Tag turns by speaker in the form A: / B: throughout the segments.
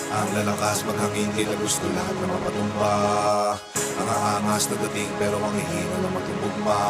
A: Ang lalakas maghangin, di na gusto lahat na mapatumba. Ang aangas na dating pero ang hihina na matubugma.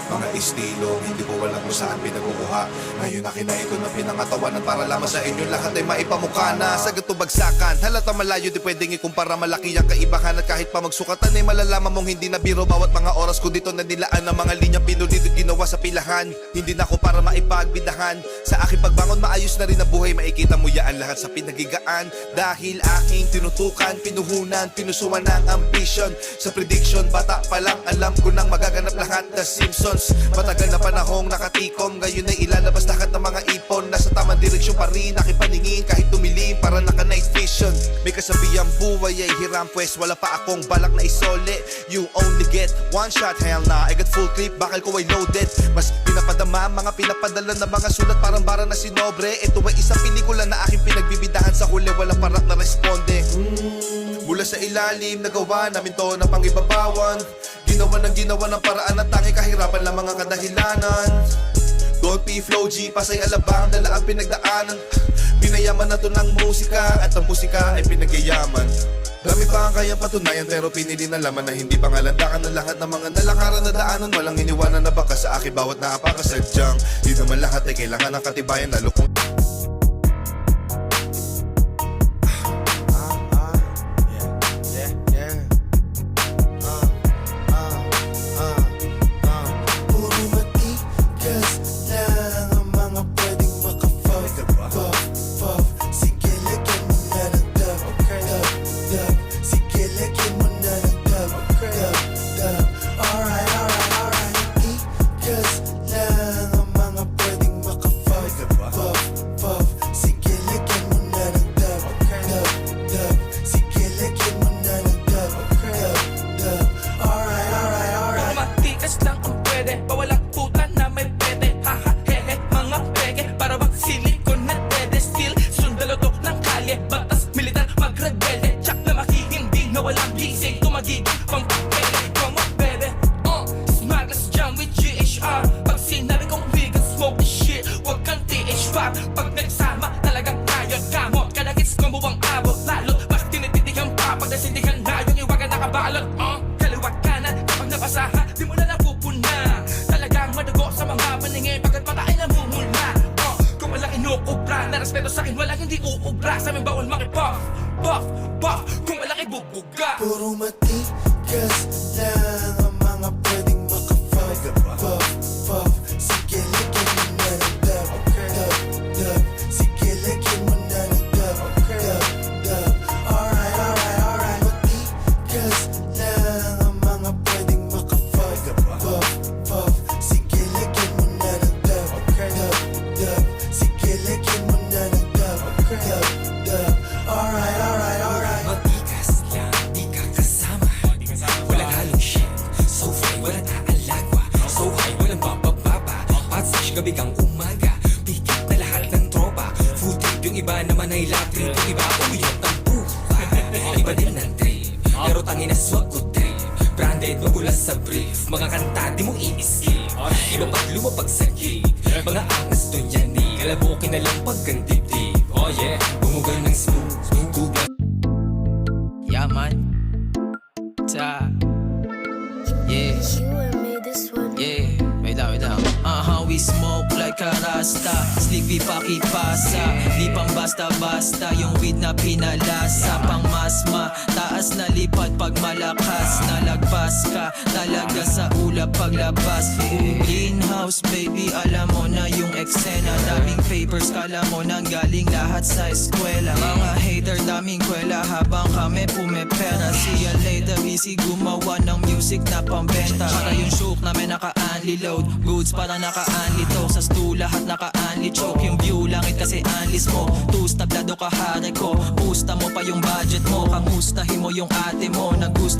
A: Mga estilong hindi ko alam kung saan pinagkukuha. Ngayon akin na ito na pinangatawanan para lamang sa inyo lahat ay maipamukha na. Sa ganito bagsakan, halata malayo di pwedeng ikumpara. Malaki ang kaibahan at kahit pa magsukatan ay malalaman mong hindi na biro. Bawat mga oras ko dito na nilaan ang mga linyang pinulit at ginawa sa pilahan. Hindi na ako para maipagbidahan. Sa aking pagbangon maayos na rin ang buhay. Makikita mo yaan lahat sa pinagigaan. Dahil aking tinutukan, pinuhunan, pinusuan ng ambition. Sa prediction, bata pa lang alam ko nang magaganap lahat. The Simpsons, matagal na panahong nakatikom. Ngayon ay ilalabas lahat ng mga ipon. Nasa tamang direksyon pa rin aking paningin. Kahit tumilim para naka-night vision. May kasabihang buhay ay hiram, pues wala pa akong balak na isole. You only get one shot, hell na I got full clip, bakal ko ay loaded. Mas pinapadama, mga pinapadala na mga sulat. Parang bara na sinobre. Ito ay isang pelikula na aking pinagbibidahan. Sa huli walang parak na responde. Mula sa ilalim, nagawa namin to na pangibabawan. Ginawa ng paraan at tanging kahirapan lang mga kadahilanan. Don't be flow G, pasay alabang, dala ang pinagdaanan. Pinayaman na to ng musika at ang musika ay pinagyayaman. Dami pa ang kayang patunayan pero pinili na laman na hindi pangalandakan ng lahat ng mga nalakaran na daanan. Walang iniwanan na baka sa akin bawat napakasadyang. Di naman lahat ay kailangan ng katibayan lalo kung
B: pag nagsama talagang kayod kamot. Kalagits ko mo ang abot lalo. Mas tinititigan pa pag nasindihan na yung iwagan nakabalot. Kaliwat kanan kapag napasaha di mo na napupuna. Talagang madugo sa mga paningin pagkat mata ay namumula. Kung walang inukubra na respeto sa'kin walang hindi uubra. Sa aming bawal makipuff, puff, puff. Kung walang ibubuga
C: puro matigas lang ang mga pwedeng makapuff, puff, puff. Sige, lagyan mo na ng dub, dub, dub. Sige, lagyan mo na ng dub, dub, dub. Alright, alright, alright. Matigas lang ang mga pwedeng makapuff, puff, puff. Sige, lagyan mo na ng dub, dub, dub. Sige, lagyan mo na ng dub, dub, dub. Alright, alright, alright.
B: matigas lang, di ka kasama. Walang halong shit, so fly, walang aalagwa. So high, walang bababa. Patsage gabi kang umaga. Pikat na lahat ng tropa. Full trip, yung iba naman ay lap trip. Yung iba uyot ng pupa. Iba din ng trip, pero tangin na swag ko trip. Branded, magulas sa brief. Mga kanta di mo i-skip. Iba pag lumapag sa gig. Mga angas to yan eh. Kalabukin na lang pag ang dibdib. Oh yeah, bumugal ng smooth. Google. Yeah man. Ta. Yeah.
D: You and me, this one.
B: Yeah, wait lang. We smoke like a rasta. Slick vi pakipasa. Di pang basta-basta. Yung weed na pinalasa. Pang masma. Taas na lipad pag malakas. Nalagpas ka. Talaga sa ulap paglabas. Greenhouse baby. Alam mo na yung eksena. Daming papers. Kala mo nang galing lahat sa eskwela. Mga hater daming kwela. Habang kami pumepera. See ya later. Busy gumawa ng music na pambenta. Para yung shook namin naka-unli load. Goods para naka-unli to. Sa stool lahat naka-unli choke. Yung view langit kasi unlis mo. Tusta blado kahari ko. Pusta mo pa yung budget mo. Kamustahin mo yung ate mo. Nagusto